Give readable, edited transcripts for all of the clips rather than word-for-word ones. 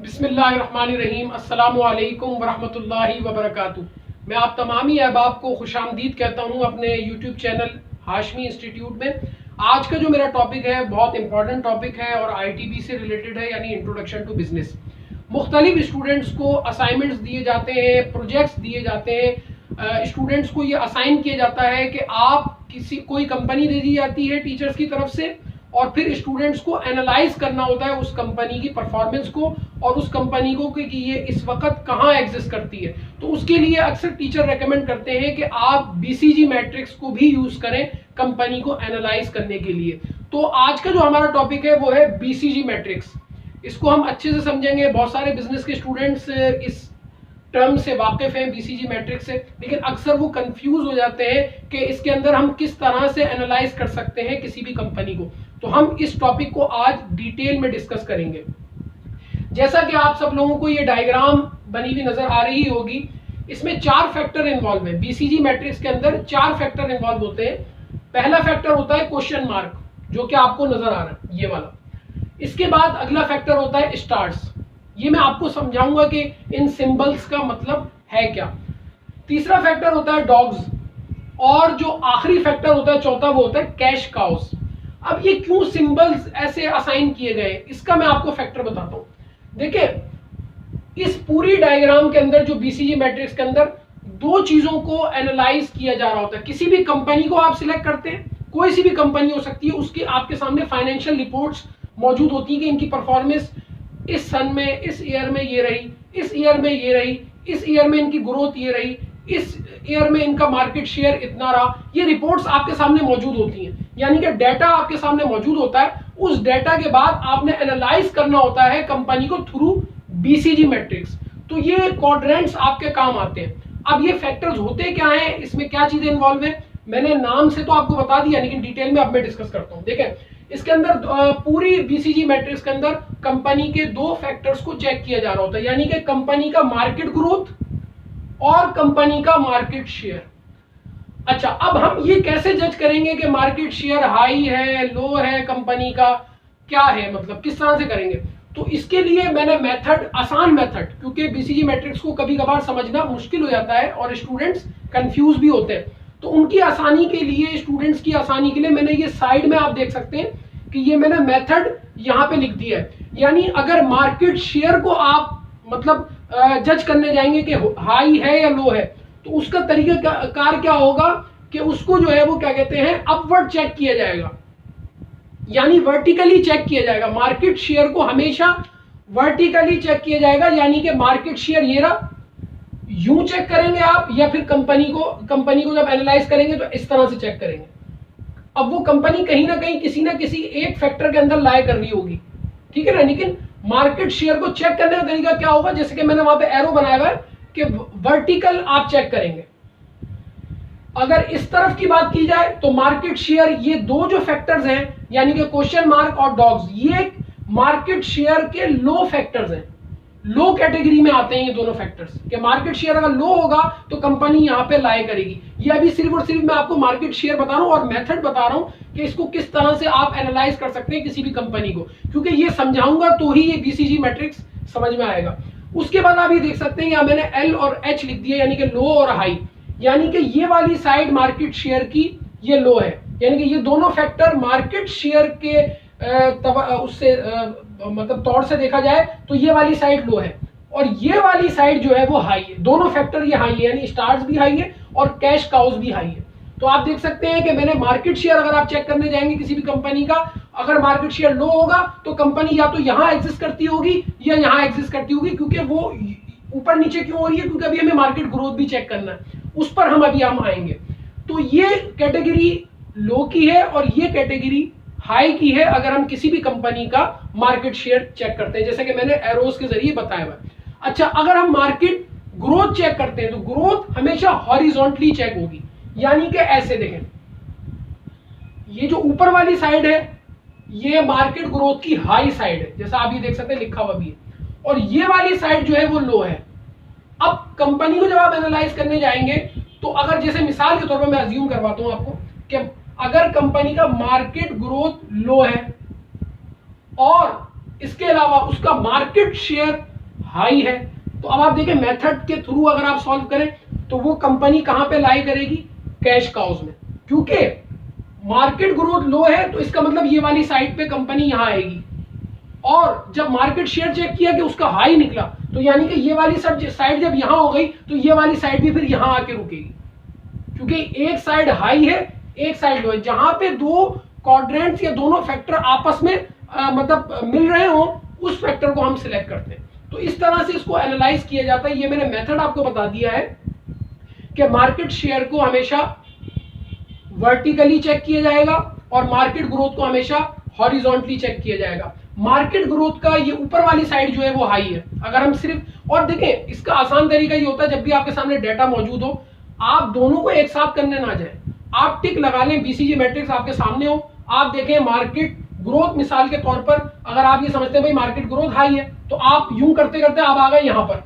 बिस्मिल्लाहिर्रहमानिर्रहीम, अस्सलामुअलैकुम वरहमतुल्लाहि वबरकातुहू। मैं आप तमाम ही अहबाब को खुशामदीद कहता हूँ अपने यूट्यूब चैनल हाशमी इंस्टीट्यूट में। आज का जो मेरा टॉपिक है बहुत इंपॉर्टेंट टॉपिक है और आईटीबी से रिलेटेड है, यानी इंट्रोडक्शन टू बिजनेस। मुख्तलिफ स्टूडेंट्स को असाइनमेंट्स दिए जाते हैं, प्रोजेक्ट्स दिए जाते हैं। स्टूडेंट्स को ये असाइन किया जाता है कि आप कोई कंपनी दे दी जाती है टीचर्स की तरफ से, और फिर स्टूडेंट्स को एनालाइज करना होता है उस कंपनी की परफॉर्मेंस को और उस कंपनी को कि ये इस वक्त कहाँ एग्जिस्ट करती है। तो उसके लिए अक्सर टीचर रेकमेंड करते हैं कि आप बीसीजी मैट्रिक्स को भी यूज करें कंपनी को एनालाइज करने के लिए। तो आज का जो हमारा टॉपिक है वो है बीसीजी मैट्रिक्स। इसको हम अच्छे से समझेंगे। बहुत सारे बिजनेस के स्टूडेंट्स इस टर्म से वाकिफ हैं, बीसीजी मैट्रिक्स से, लेकिन अक्सर वो कंफ्यूज हो जाते हैं कि इसके अंदर हम किस तरह से एनालाइज कर सकते हैं किसी भी कंपनी को। तो हम इस टॉपिक को आज डिटेल में डिस्कस करेंगे। जैसा कि आप सब लोगों को ये डायग्राम बनी हुई नजर आ रही होगी, इसमें 4 फैक्टर इन्वॉल्व है। बीसीजी मैट्रिक्स के अंदर 4 फैक्टर इन्वॉल्व होते हैं। पहला फैक्टर होता है क्वेश्चन मार्क, जो कि आपको नजर आ रहा है, ये वाला। इसके बाद अगला फैक्टर होता है स्टार्स। ये मैं आपको समझाऊंगा कि इन सिंबल्स का मतलब है क्या। तीसरा फैक्टर होता है डॉग्स, और जो आखिरी फैक्टर होता है चौथा, वो होता है कैश काउस। अब ये क्यों सिंबल्स ऐसे असाइन किए गए, इसका मैं आपको फैक्टर बताता हूं। देखिए, इस पूरी डायग्राम के अंदर जो बीसीजी मैट्रिक्स के अंदर 2 चीजों को एनालाइज किया जा रहा होता है। किसी भी कंपनी को आप सिलेक्ट करते हैं, कोई सी भी कंपनी हो सकती है, उसकी आपके सामने फाइनेंशियल रिपोर्ट्स मौजूद होती है कि इनकी परफॉर्मेंस इस सन में, इस ईयर में ये रही, इस ईयर में ये रही, इस ईयर में इनकी ग्रोथ ये रही, इस ईयर में इनका मार्केट शेयर इतना रहा। ये रिपोर्ट्स आपके सामने मौजूद होती हैं, यानी कि डाटा आपके सामने मौजूद होता है। उस डाटा के बाद आपने एनालाइज करना होता है कंपनी को थ्रू बीसीजी मैट्रिक्स। तो ये क्वाड्रेंट्स आपके काम आते हैं। अब ये फैक्टर्स होते क्या हैं, इसमें क्या चीजें इन्वॉल्व है, मैंने नाम से तो आपको बता दिया, लेकिन डिटेल में अब मैं डिस्कस करता हूं। देखें, इसके अंदर पूरी बीसीजी मैट्रिक्स के अंदर कंपनी के 2 फैक्टर्स को चेक किया जा रहा होता है, यानी कि कंपनी का मार्केट ग्रोथ और कंपनी का मार्केट शेयर। अच्छा, अब हम ये कैसे जज करेंगे कि मार्केट शेयर हाई है, लो है, कंपनी का क्या है, मतलब किस तरह से करेंगे। तो इसके लिए मैंने मेथड, आसान मेथड, क्योंकि बीसीजी मैट्रिक्स को कभी कभार समझना मुश्किल हो जाता है और स्टूडेंट्स कंफ्यूज भी होते हैं, तो उनकी आसानी के लिए, स्टूडेंट्स की आसानी के लिए मैंने ये साइड में आप देख सकते हैं कि ये मैंने मेथड यहाँ पे लिख दिया है। यानी अगर मार्केट शेयर को आप मतलब जज करने जाएंगे कि हाई है या लो है, तो उसका तरीका कार क्या होगा कि उसको जो है वो क्या कहते हैं, अपवर्ड चेक किया जाएगा, यानी वर्टिकली चेक किया जाएगा। मार्केट शेयर को हमेशा वर्टिकली चेक किया जाएगा, यानी कि मार्केट शेयर ये रहा, यूं चेक करेंगे आप, या फिर कंपनी को जब एनालाइज करेंगे तो इस तरह से चेक करेंगे। अब वो कंपनी कहीं ना कहीं किसी ना किसी एक फैक्टर के अंदर लाई कर रही होगी, ठीक है ना। लेकिन मार्केट शेयर को चेक करने का तरीका क्या होगा, जैसे कि मैंने वहां पे एरो बनाया हुआ है कि वर्टिकल आप चेक करेंगे। अगर इस तरफ की बात की जाए तो मार्केट शेयर, ये 2 जो फैक्टर्स हैं, यानी कि क्वेश्चन मार्क और डॉग्स, ये मार्केट शेयर के लो फैक्टर्स हैं, लो कैटेगरी में आते हैं ये दोनों फैक्टर्स। कि मार्केट शेयर अगर लो होगा तो कंपनी यहां पे लाई करेगी। ये अभी सिर्फ और सिर्फ मैं आपको मार्केट शेयर बता रहा हूं और मेथड बता रहा हूं कि इसको किस तरह से आप एनालाइज कर सकते हैं किसी भी कंपनी को, क्योंकि ये समझाऊंगा तो ही ये बीसीजी मैट्रिक्स समझ में आएगा। उसके बाद आप ये देख सकते हैं, यहाँ मैंने एल और एच लिख दिया, यानी कि लो और हाई। यानी कि ये वाली साइड मार्केट शेयर की ये लो है, यानी कि ये दोनों फैक्टर मार्केट शेयर के उससे मतलब तौर से देखा जाए तो ये वाली साइड लो है, और ये वाली साइड जो है वो हाई है। दोनों फैक्टर ये हाई है, यानी स्टार्स भी हाई है और कैश काउस भी हाई है। तो आप देख सकते हैं कि मैंने मार्केट शेयर, अगर आप चेक करने जाएंगे किसी भी कंपनी का, अगर मार्केट शेयर लो होगा तो कंपनी या तो यहां एग्जिस्ट करती होगी या यहां एग्जिस्ट करती होगी, क्योंकि वो ऊपर नीचे क्यों हो रही है, क्योंकि अभी हमें मार्केट ग्रोथ भी चेक करना है, उस पर हम अभी आएंगे। तो ये कैटेगरी लो की है और ये कैटेगरी हाई की है अगर हम किसी भी कंपनी का मार्केट शेयर चेक करते हैं, जैसे कि मैंने एरोस के जरिए बताया हुआ। अच्छा, अगर हम मार्केट ग्रोथ चेक करते हैं तो ग्रोथ हमेशा हॉरिजॉन्टली चेक होगी, यानी कि ऐसे देखें, ये जो ऊपर वाली साइड है ये मार्केट ग्रोथ की हाई साइड है, जैसा आप ये देख सकते हैं लिखा हुआ भी है, और ये वाली साइड जो है वो लो है। अब कंपनी को जब आप एनालाइज करने जाएंगे तो अगर, जैसे मिसाल के तौर पर मैं अज्यूम करवाता हूं आपको कि अगर कंपनी का मार्केट ग्रोथ लो है और इसके अलावा उसका मार्केट शेयर हाई है। तो अब आप देखें मेथड के थ्रू अगर आप सॉल्व करें तो वो कंपनी कहां पे लाई करेगी, कैश काउज में, क्योंकि मार्केट ग्रोथ लो है तो इसका मतलब ये वाली साइड पे कंपनी यहां आएगी। और जब मार्केट शेयर चेक किया कि उसका हाई निकला तो यानी कि ये वाली साइड जब यहां हो गई तो ये वाली साइड भी फिर यहां आके रुकेगी, क्योंकि एक साइड हाई है एक साइड लो है। जहां पे दो क्वाड्रेंट्स या दोनों फैक्टर आपस में मतलब मिल रहे हो उस फैक्टर को हम सिलेक्ट करते हैं। तो इस तरह से इसको एनालाइज किया जाता है। ये मैंने मेथड आपको बता दिया है कि मार्केट शेयर को हमेशा वर्टिकली चेक किया जाएगा और मार्केट ग्रोथ को हमेशा हॉरिजॉन्टली चेक किया जाएगा। मार्केट ग्रोथ का ये ऊपर वाली साइड जो है वो हाई है। अगर हम सिर्फ, और देखें इसका आसान तरीका ये होता है जब भी आपके सामने डेटा मौजूद हो आप दोनों को एक साथ करने ना जाए, आप टिक लगा लें, बीसीजी मैट्रिक्स आपके सामने हो, आप देखें मार्केट ग्रोथ मिसाल के तौर पर अगर आप ये समझते हैं भाई मार्केट ग्रोथ हाई है तो आप यूं करते करते आप आ गए यहां पर,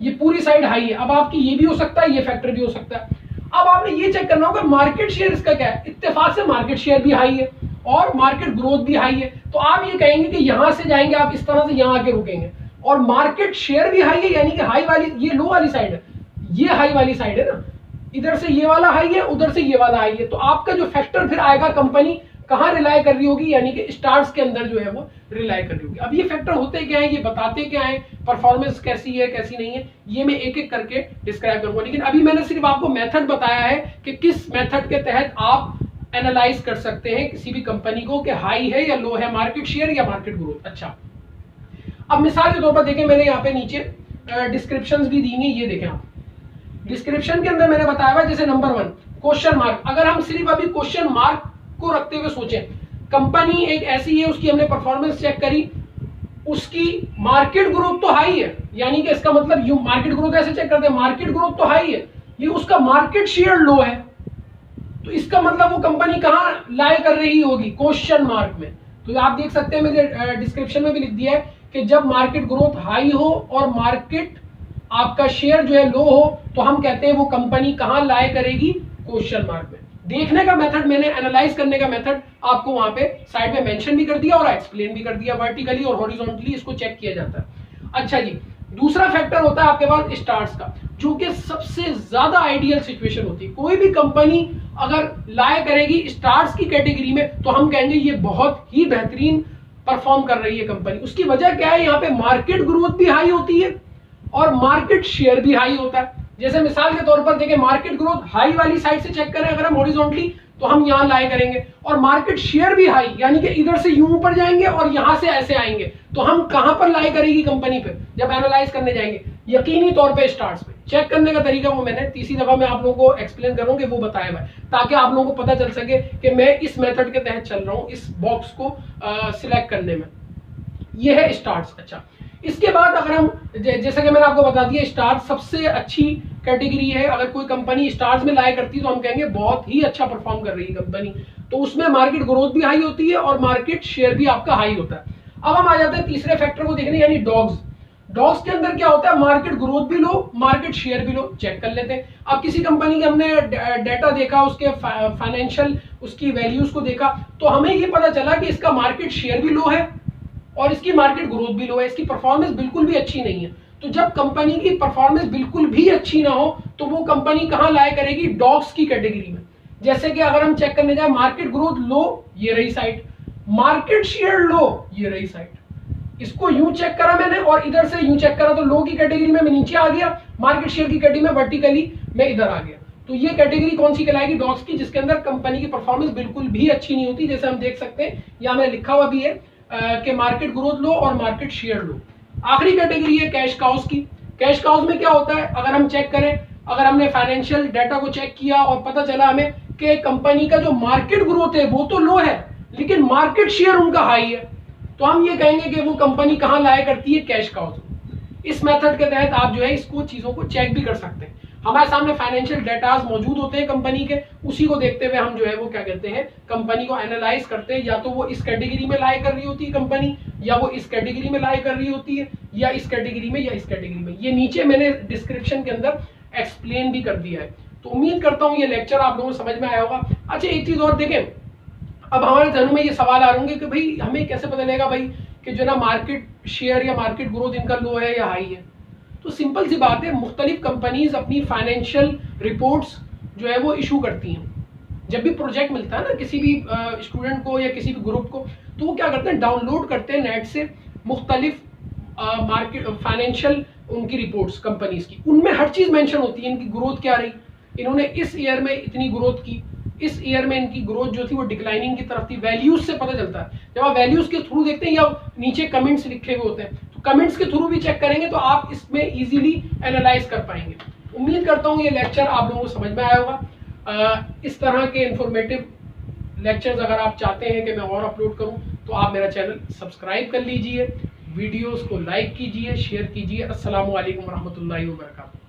ये पूरी साइड हाई है। अब आपकी ये भी हो सकता है, ये फैक्टर भी हो सकता है। अब आपने ये चेक करना होगा मार्केट शेयर इसका क्या है, इत्तेफाक से मार्केट शेयर भी हाई है और मार्केट ग्रोथ भी हाई है। तो आप ये कहेंगे कि यहां से जाएंगे आप इस तरह से यहां आके रुकेंगे और मार्केट शेयर भी हाई है, यानी कि हाई वाली ये लो वाली साइड है, ये हाई वाली साइड है ना, इधर से ये वाला हाई है उधर से ये वाला हाई है। तो आपका जो फैक्टर फिर आएगा कंपनी कहां रिलाय कर रही होगी, यानी कि स्टार्स के अंदर जो है वो रिलाय कर रही होगी। अब ये फैक्टर होते क्या है, ये बताते क्या है, परफॉर्मेंस कैसी है कैसी नहीं है, ये मैं एक एक करके डिस्क्राइब करूंगा। लेकिन अभी मैंने सिर्फ आपको मेथड बताया है कि किस मेथड के तहत आप एनालाइज कर सकते हैं किसी भी कंपनी को कि हाई है या लो है मार्केट शेयर या मार्केट ग्रोथ। अच्छा, अब मिसाल के तौर पर देखें मैंने यहाँ पे नीचे डिस्क्रिप्शंस भी दी हैं, ये देखें आप डिस्क्रिप्शन के अंदर मैंने बताया हुआ जैसे नंबर 1 क्वेश्चन मार्क। अगर हम सिर्फ अभी क्वेश्चन मार्क को रखते हुए सोचें, कंपनी एक ऐसी है उसकी हमने परफॉर्मेंस चेक करी, उसकी मार्केट ग्रोथ तो हाई है, यानी कि इसका मतलब यू मार्केट ग्रोथ ऐसे चेक करते हैं मार्केट ग्रोथ तो हाई है, ये उसका मार्केट शेयर लो है, तो इसका मतलब वो कंपनी कहां लाए कर रही होगी, क्वेश्चन मार्क में। तो आप देख सकते हैं मैंने डिस्क्रिप्शन में भी लिख दिया है कि जब मार्केट ग्रोथ हाई हो और मार्केट आपका शेयर जो है लो हो तो हम कहते हैं वो कंपनी कहां लाए करेगी, क्वेश्चन मार्क में। देखने का मेथड मैंने एनालाइज करने का मेथड आपको वहां पे साइड में मेंशन भी कर दिया और एक्सप्लेन भी कर दिया, वर्टिकली और हॉरिजॉन्टली इसको चेक किया जाता है। अच्छा जी, दूसरा फैक्टर होता है आपके पास स्टार्स का, जो कि सबसे ज्यादा आइडियल सिचुएशन होती है। कोई भी कंपनी अगर लाए करेगी स्टार्स की कैटेगरी में तो हम कहेंगे ये बहुत ही बेहतरीन परफॉर्म कर रही है कंपनी। उसकी वजह क्या है, यहाँ पे मार्केट ग्रोथ भी हाई होती है और मार्केट शेयर भी हाई होता है। जैसे मिसाल के तौर पर देखें मार्केट ग्रोथ हाई वाली साइड से चेक करें अगर हम हॉरिजॉन्टली तो हम यहां लाए करेंगे, और मार्केट शेयर भी हाई यानी कि इधर से यूं ऊपर जाएंगे और यहां से ऐसे आएंगे, तो हम कहां पर लाए करेगी कंपनी पे जब एनालाइज करने जाएंगे, यकीनी तौर पे स्टार्स पे। चेक करने का तरीका वो मैंने तीसरी दफा मैं आप लोगों को एक्सप्लेन करूंगी, वो बताया हुआ है ताकि आप लोगों को पता चल सके कि मैं इस मेथड के तहत चल रहा हूं इस बॉक्स को सिलेक्ट करने में। ये है स्टार्स। अच्छा, इसके बाद अगर हम जैसा कि मैंने आपको बता दिया स्टार्स सबसे अच्छी कैटेगरी है। अगर कोई कंपनी स्टार्स में लाए करती है तो हम कहेंगे बहुत ही अच्छा परफॉर्म कर रही है कंपनी, तो उसमें मार्केट ग्रोथ भी हाई होती है और मार्केट शेयर भी आपका हाई होता है। अब हम आ जाते हैं तीसरे फैक्टर को देखने, यानी डॉग्स। डॉग्स के अंदर क्या होता है, मार्केट ग्रोथ भी लो मार्केट शेयर भी लो। चेक कर लेते हैं। अब किसी कंपनी के हमने डेटा देखा, उसके फाइनेंशियल उसकी वैल्यूज को देखा, तो हमें ये पता चला कि इसका मार्केट शेयर भी लो है और इसकी मार्केट ग्रोथ भी लो है, इसकी परफॉर्मेंस बिल्कुल भी अच्छी नहीं है। तो जब कंपनी की परफॉर्मेंस बिल्कुल भी अच्छी ना हो तो वो कंपनी कहां लाया करेगी, डॉग्स की कैटेगरी में। जैसे कि अगर हम चेक करने जाए मार्केट ग्रोथ लो, ये रही साइड, मार्केट शेयर लो, ये रही साइड। इसको यूं चेक करा मैंने और इधर से यूं चेक करा तो लो की कैटेगरी में मैं नीचे आ गया, मार्केट शेयर की कैटेगरी में वर्टिकली मैं इधर आ गया। तो ये कैटेगरी कौन सी कहलाएगी, डॉग्स की, जिसके अंदर कंपनी की परफॉर्मेंस बिल्कुल भी अच्छी नहीं होती। जैसे हम देख सकते हैं यहाँ मैंने लिखा हुआ भी है कि मार्केट ग्रोथ लो और मार्केट शेयर लो। आखिरी कैटेगरी है कैश काउज की। कैश काउज में क्या होता है, अगर हम चेक करें, अगर हमने फाइनेंशियल डाटा को चेक किया और पता चला हमें कि कंपनी का जो मार्केट ग्रोथ है वो तो लो है लेकिन मार्केट शेयर उनका हाई है, तो हम ये कहेंगे कि वो कंपनी कहां लाया करती है, कैश काउज। इस मेथड के तहत आप जो है इसको चीजों को चेक भी कर सकते हैं। हमारे सामने फाइनेंशियल डाटाज मौजूद होते हैं कंपनी के, उसी को देखते हुए हम जो है वो क्या कहते हैं, कंपनी को एनालाइज करते हैं। या तो वो इस कैटेगरी में लाए कर रही होती है कंपनी, या वो इस कैटेगरी में लाए कर रही होती है, या इस कैटेगरी में या इस कैटेगरी में। ये नीचे मैंने डिस्क्रिप्शन के अंदर एक्सप्लेन भी कर दिया है। तो उम्मीद करता हूँ ये लेक्चर आप लोगों को समझ में आया होगा। अच्छा, एक चीज और देखें, अब हमारे जहनों में ये सवाल आ रहे होंगे कि भाई हमें कैसे पता लगेगा भाई कि जो ना मार्केट शेयर या मार्केट ग्रोथ इनका लो है या हाई है। तो सिंपल सी बात है, मुख्तलिफ कंपनीज अपनी फाइनेंशियल रिपोर्ट्स जो है वो इशू करती हैं। जब भी प्रोजेक्ट मिलता है ना किसी भी स्टूडेंट को या किसी भी ग्रुप को, तो वो क्या करते हैं, डाउनलोड करते हैं नेट से मुख्तलिफ मार्केट फाइनेंशियल उनकी रिपोर्ट्स कंपनीज की। उनमें हर चीज़ मेंशन होती है, इनकी ग्रोथ क्या रही, इन्होंने इस ईयर में इतनी ग्रोथ की, इस ईयर में इनकी ग्रोथ जो थी वो डिक्लाइनिंग की तरफ थी। वैल्यूज से पता चलता है। जब आप वैल्यूज के थ्रू देखते हैं या नीचे कमेंट्स लिखे हुए होते हैं, तो कमेंट्स के थ्रू भी चेक करेंगे तो आप इसमें इजीली एनालाइज कर पाएंगे। उम्मीद करता हूँ ये लेक्चर आप लोगों को समझ में आया होगा। इस तरह के इंफॉर्मेटिव लेक्चर्स अगर आप चाहते हैं कि मैं और अपलोड करूं, तो आप मेरा चैनल सब्सक्राइब कर लीजिए, वीडियोस को लाइक कीजिए, शेयर कीजिए। अस्सलामु अलैकुम रहमतुल्लाहि व बरकातहू।